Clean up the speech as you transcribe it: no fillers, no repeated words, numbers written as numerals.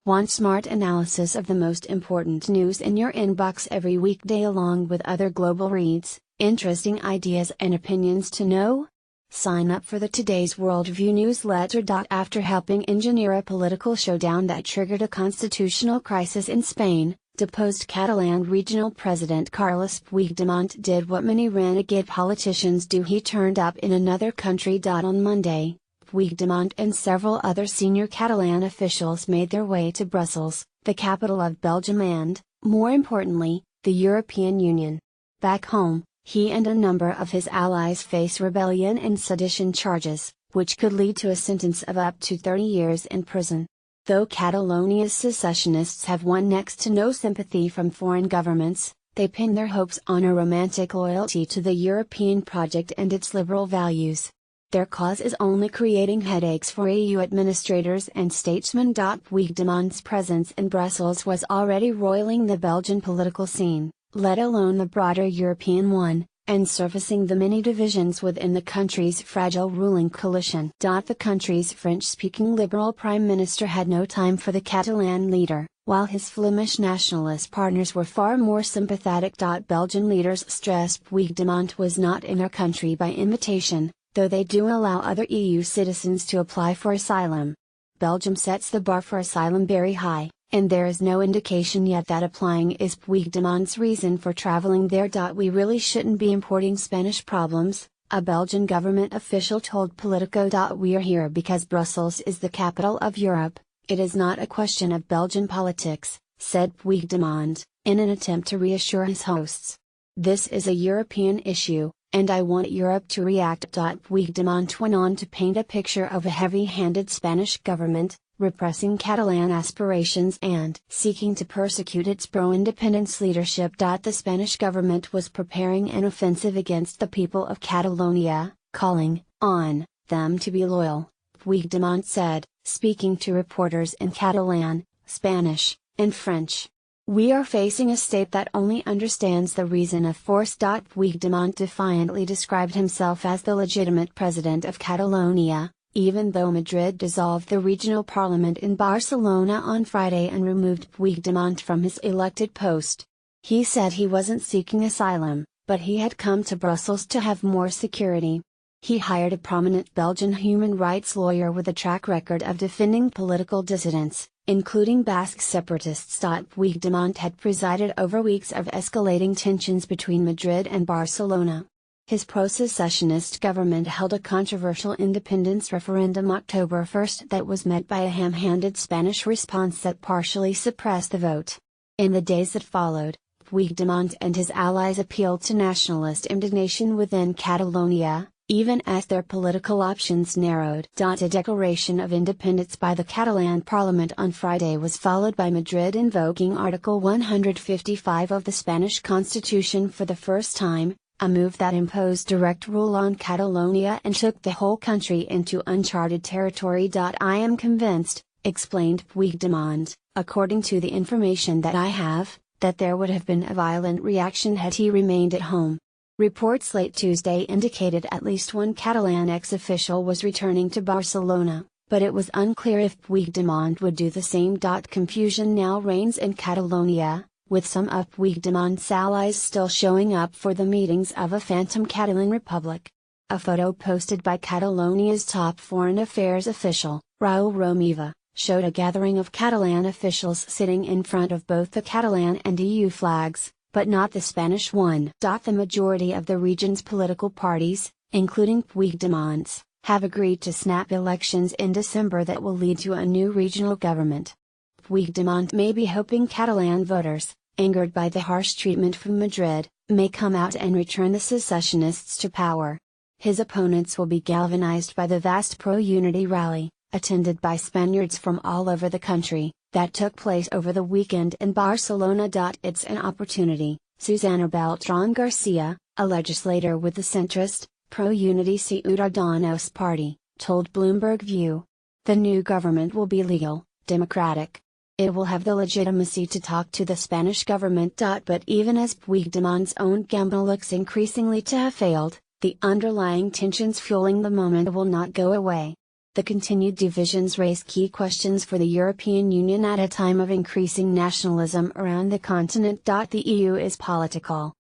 Want smart analysis of the most important news in your inbox every weekday along with other global reads, interesting ideas and opinions to know? Sign up for the Today's Worldview newsletter. After helping engineer a political showdown that triggered a constitutional crisis in Spain, deposed Catalan regional president Carles Puigdemont did what many renegade politicians do: he turned up in another country. On Monday, Puigdemont and several other senior Catalan officials made their way to Brussels, the capital of Belgium and, more importantly, the European Union. Back home, he and a number of his allies face rebellion and sedition charges, which could lead to a sentence of up to 30 years in prison. Though Catalonia's secessionists have won next to no sympathy from foreign governments, they pin their hopes on a romantic loyalty to the European project and its liberal values. Their cause is only creating headaches for EU administrators and statesmen. Puigdemont's presence in Brussels was already roiling the Belgian political scene, let alone the broader European one, and surfacing the many divisions within the country's fragile ruling coalition. The country's French-speaking Liberal Prime Minister had no time for the Catalan leader, while his Flemish nationalist partners were far more sympathetic. Belgian leaders stressed Puigdemont was not in their country by invitation, though they do allow other EU citizens to apply for asylum. Belgium sets the bar for asylum very high, and there is no indication yet that applying is Puigdemont's reason for traveling there. We really shouldn't be importing Spanish problems, a Belgian government official told Politico. We are here because Brussels is the capital of Europe, it is not a question of Belgian politics, said Puigdemont, in an attempt to reassure his hosts. This is a European issue, and I want Europe to react. Puigdemont went on to paint a picture of a heavy-handed Spanish government, repressing Catalan aspirations and seeking to persecute its pro-independence leadership. The Spanish government was preparing an offensive against the people of Catalonia, calling on them to be loyal, Puigdemont said, speaking to reporters in Catalan, Spanish, and French. We are facing a state that only understands the reason of force. Puigdemont defiantly described himself as the legitimate president of Catalonia, even though Madrid dissolved the regional parliament in Barcelona on Friday and removed Puigdemont from his elected post. He said he wasn't seeking asylum, but he had come to Brussels to have more security. He hired a prominent Belgian human rights lawyer with a track record of defending political dissidents, including Basque separatists. Puigdemont had presided over weeks of escalating tensions between Madrid and Barcelona. His pro-secessionist government held a controversial independence referendum October 1 that was met by a ham-handed Spanish response that partially suppressed the vote. In the days that followed, Puigdemont and his allies appealed to nationalist indignation within Catalonia, even as their political options narrowed. A declaration of independence by the Catalan parliament on Friday was followed by Madrid invoking Article 155 of the Spanish constitution for the first time, a move that imposed direct rule on Catalonia and took the whole country into uncharted territory. I am convinced, explained Puigdemont, according to the information that I have, that there would have been a violent reaction had he remained at home. Reports late Tuesday indicated at least one Catalan ex-official was returning to Barcelona, but it was unclear if Puigdemont would do the same. Confusion now reigns in Catalonia, with some of Puigdemont's allies still showing up for the meetings of a phantom Catalan republic. A photo posted by Catalonia's top foreign affairs official, Raúl Romeva, showed a gathering of Catalan officials sitting in front of both the Catalan and EU flags, but not the Spanish one. The majority of the region's political parties, including Puigdemont's, have agreed to snap elections in December that will lead to a new regional government. Puigdemont may be hoping Catalan voters, angered by the harsh treatment from Madrid, may come out and return the secessionists to power. His opponents will be galvanized by the vast pro-unity rally, attended by Spaniards from all over the country, that took place over the weekend in Barcelona. It's an opportunity, Susana Beltrán García, a legislator with the centrist, pro-unity Ciudadanos party, told Bloomberg View. The new government will be legal, democratic. It will have the legitimacy to talk to the Spanish government. But even as Puigdemont's own gamble looks increasingly to have failed, the underlying tensions fueling the moment will not go away. The continued divisions raise key questions for the European Union at a time of increasing nationalism around the continent. The EU is political,